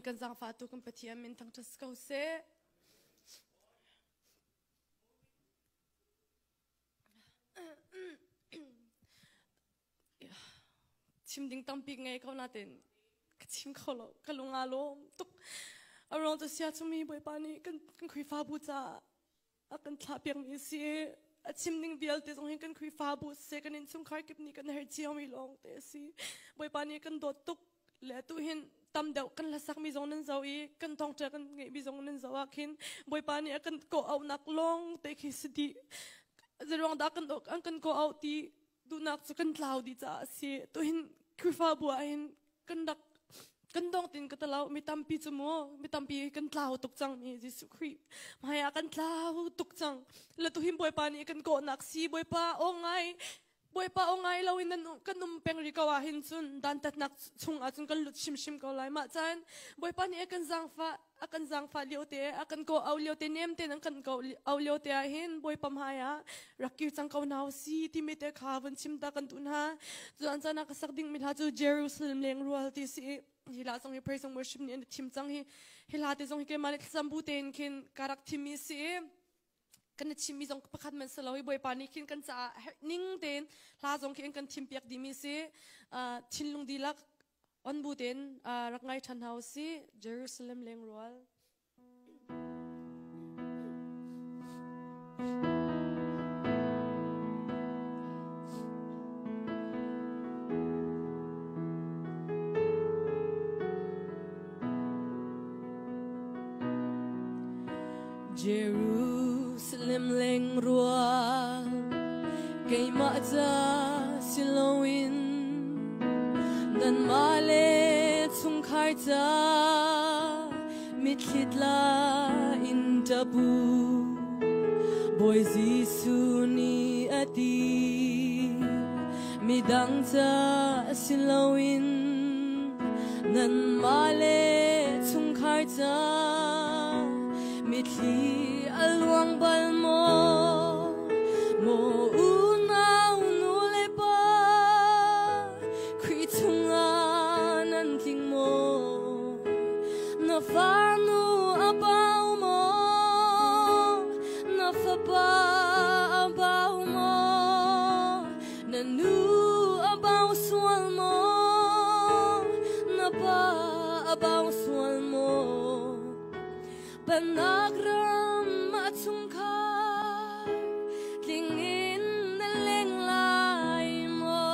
kan zang fatu kan patiam min tang tas kau se chim ding tampi ngai kau natin chim kau lo kalunga lo tuk around to sia to me boy pani kan kui fa bu cha akan thapiang mi si chim ding bial te zong kan kui fa bu se kan in chung khar kip ni kan her chiao mi long te si boy pani kan dot tuk le tu hin tam deuh kan la sak mi zong nan zawi kan tong cha kan ngai bi zong nan zawa khin boy pani akan ko au nak long te khi sidi zerong da kan ko au ti du nak chu kan tlau di cha si tu hin kui fa bu hin kan dak kan dong tin ka talaw mi tampi chumo mi tampi kan tlau tuk chang mi Jesu Christ maya kan tlau tuk chang la tu him boy pa ni kan ko nak si boy pa ongai lawin nan kan peng ri kawa hin chun dan tat nak chung a chun kan lut sim sim ko lai ma chan boy pa ni akan zang fa liote akan ko au liote nem te nang kan ko au liote a hin boy pam haya rakir chang ko naw si ti me te khawan chim ta kan tun ha chuan chana ka sak ding mi ha chu Jerusalem leng rual ti si hila song hi praise and worship ni and tim chang hi hila te song hi ke malit sambu ten kin karak timi si kan chimi song pakhat man salawi boy pani kin kan cha ning ten la song kin kan tim piak di mi si thinlung dilak on bu ten rak ngai than hau si Jerusalem leng rual Jerusalem leng rual kay maza silawin nan male chung kharta mitlitla in tabu boy Jesu ni ati midang ta silawin nan male chung kharta mitli alwang balmo mo unaw nule pa kritungan king mo na fanu abaw mo na fapa abaw mo na nu abaw swal mo na pa abaw swal mo panagram at sungkar tingin na lenglay mo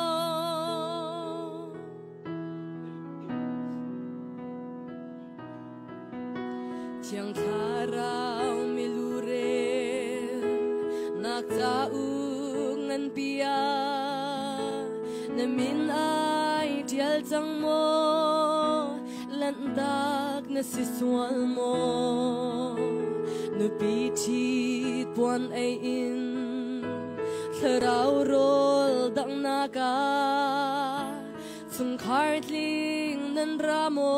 tiyang taraw milurel naktaug ngan piya namin ay tiyal tang mo landak na siswal mo nupitit puan ay in tharaw rol dang naka sungkartling nan ramo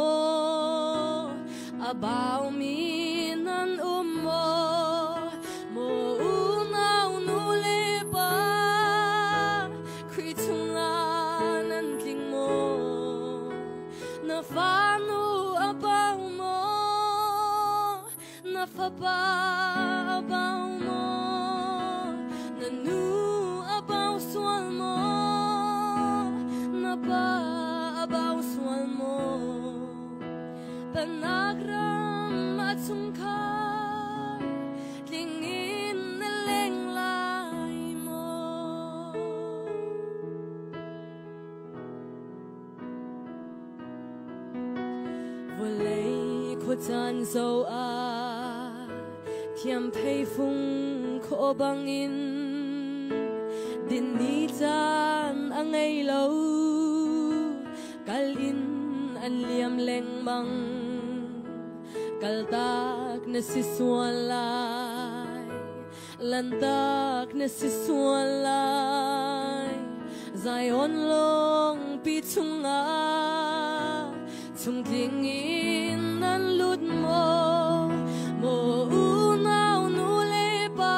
abaw minan mo mo unaw nule pa kritungan king mo na fanu abaw mo na fapa abaw mo na nu abaw swal mo na pa abaw swal mo panagram at sungkar tingin na lenglay mo volay ko tan so thiam phei phung kho bangin din ni chan angai lo kalin an liam leng mang kaltak na siswalay lantak na siswalay Zion long pitunga chung tingin nan lut mo mo unaw nule pa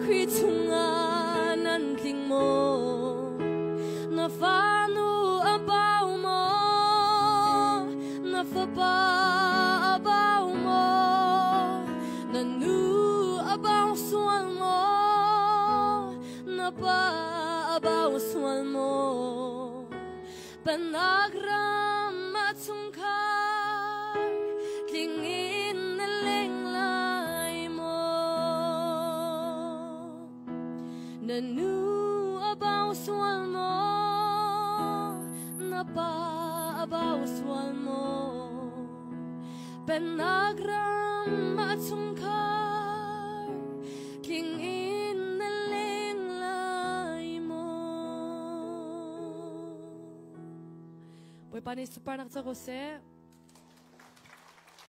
kritunga nan king mo na fanu abaw mo na fapa abaw mo nanu abaw sual mo napa abaw sual mo panagram at sungkar tingin na lenglay mo nanu abaw sual mo napa abaw sual mo panagram at sungkar tingin na lenglay mo. Pwede pa ni Super Naksa Jose.